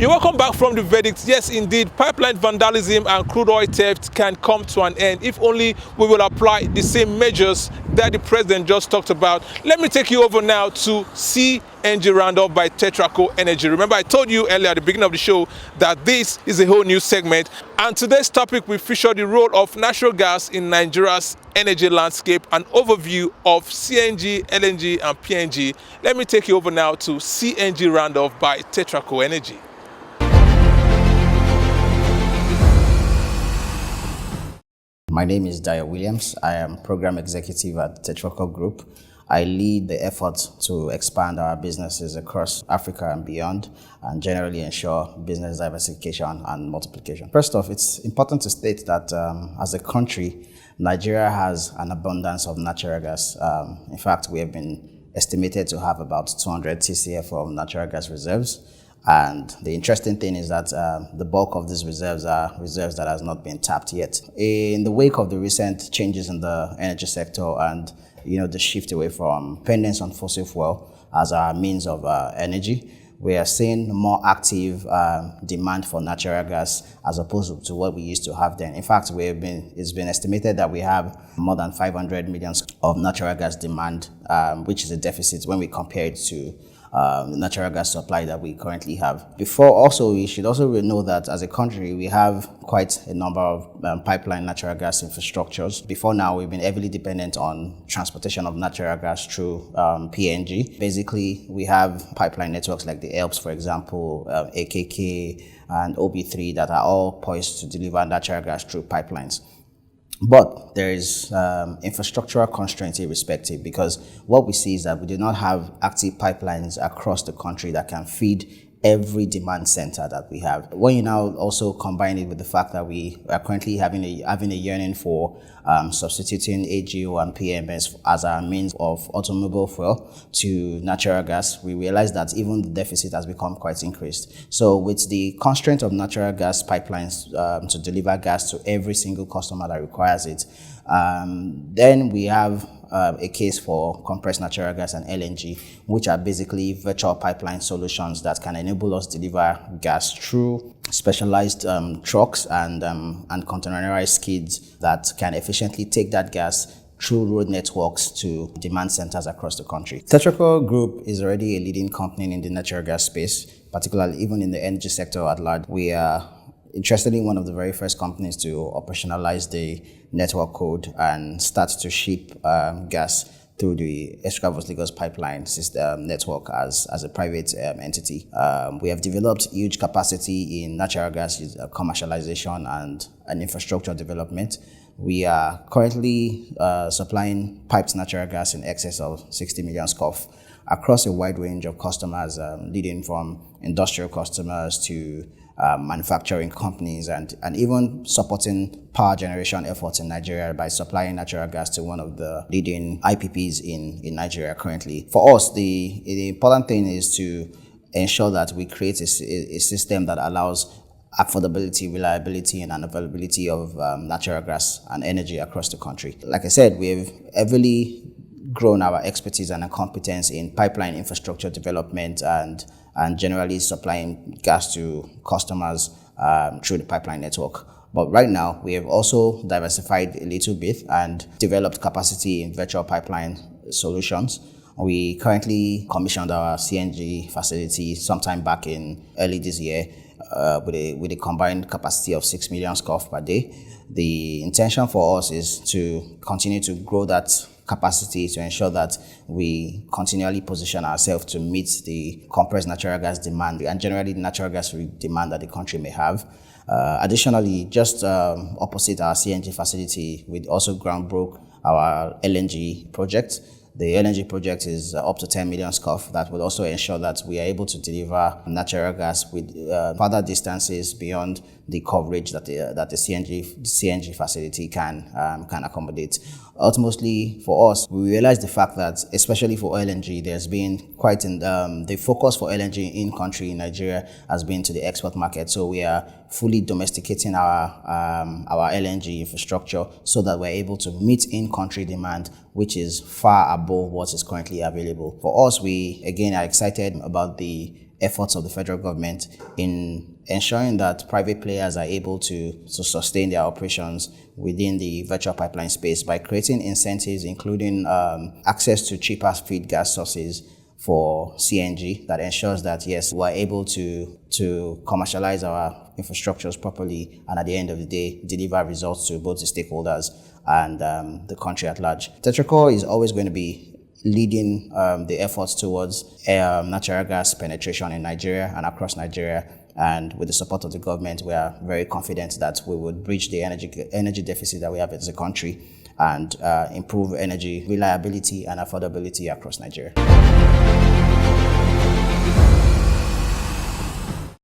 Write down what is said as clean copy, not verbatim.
You're welcome back from the verdict. Yes, indeed, pipeline vandalism and crude oil theft can come to an end if only we will apply the same measures that the president just talked about. Let me take you over now to CNG Roundup by Tetracore Energy. Remember, I told you earlier at the beginning of the show that this is a whole new segment. And today's topic will feature the role of natural gas in Nigeria's energy landscape, an overview of CNG, LNG, and PNG. Let me take you over now to CNG Roundup by Tetracore Energy. My name is Oladayo Williams. I am Program Executive at Tetracore Group. I lead the effort to expand our businesses across Africa and beyond, and generally ensure business diversification and multiplication. First off, it's important to state that as a country, Nigeria has an abundance of natural gas. In fact, we have been estimated to have about 200 TCF of natural gas reserves. And the interesting thing is that the bulk of these reserves are reserves that has not been tapped yet. In the wake of the recent changes in the energy sector and the shift away from dependence on fossil fuel as our means of energy, we are seeing more active demand for natural gas as opposed to what we used to have then. In fact, it's been estimated that we have more than 500 million of natural gas demand, which is a deficit when we compare it to the natural gas supply that we currently have. We should also know that as a country, we have quite a number of pipeline natural gas infrastructures. Before now, we've been heavily dependent on transportation of natural gas through PNG. Basically, we have pipeline networks like the ELPS, for example, AKK and OB3 that are all poised to deliver natural gas through pipelines. But there is infrastructural constraints irrespective, because what we see is that we do not have active pipelines across the country that can feed every demand center that we have. When you now also combine it with the fact that we are currently having a yearning for substituting AGO and PMS as our means of automobile fuel to natural gas, we realize that even the deficit has become quite increased. So with the constraint of natural gas pipelines to deliver gas to every single customer that requires it, then we have a case for compressed natural gas and LNG, which are basically virtual pipeline solutions that can enable us to deliver gas through specialized trucks and containerized skids that can efficiently take that gas through road networks to demand centers across the country. Tetracore Group is already a leading company in the natural gas space, particularly even in the energy sector at large. We are interestingly one of the very first companies to operationalize the network code and start to ship gas through the Escravos Lagos pipeline system network as a private entity. We have developed huge capacity in natural gas commercialization and infrastructure development. We are currently supplying piped natural gas in excess of 60 million SCOF across a wide range of customers, leading from industrial customers to manufacturing companies and even supporting power generation efforts in Nigeria by supplying natural gas to one of the leading IPPs in Nigeria currently. For us, the important thing is to ensure that we create a system that allows affordability, reliability, and availability of natural gas and energy across the country. Like I said, we've heavily grown our expertise and our competence in pipeline infrastructure development and generally supplying gas to customers through the pipeline network. But right now, we have also diversified a little bit and developed capacity in virtual pipeline solutions. We currently commissioned our CNG facility sometime back in early this year with a combined capacity of 6 million SCOF per day. The intention for us is to continue to grow that capacity to ensure that we continually position ourselves to meet the compressed natural gas demand and generally the natural gas demand that the country may have. Additionally, just opposite our CNG facility, we also ground broke our LNG project. The LNG project is up to 10 million SCOF. That would also ensure that we are able to deliver natural gas with further distances beyond the coverage that the CNG facility can accommodate. Ultimately, for us, we realize the fact that, especially for LNG, there's been quite the focus for LNG in country in Nigeria has been to the export market. So we are fully domesticating our LNG infrastructure so that we're able to meet in-country demand, which is far above what is currently available. For us, we again are excited about the efforts of the federal government in ensuring that private players are able to sustain their operations within the virtual pipeline space by creating incentives, including access to cheaper feed gas sources for CNG that ensures that, yes, we're able to commercialize our infrastructures properly and at the end of the day, deliver results to both the stakeholders and the country at large. Tetracore is always going to be leading the efforts towards natural gas penetration in Nigeria and across Nigeria. And with the support of the government, we are very confident that we would bridge the energy deficit that we have as a country and improve energy reliability and affordability across Nigeria.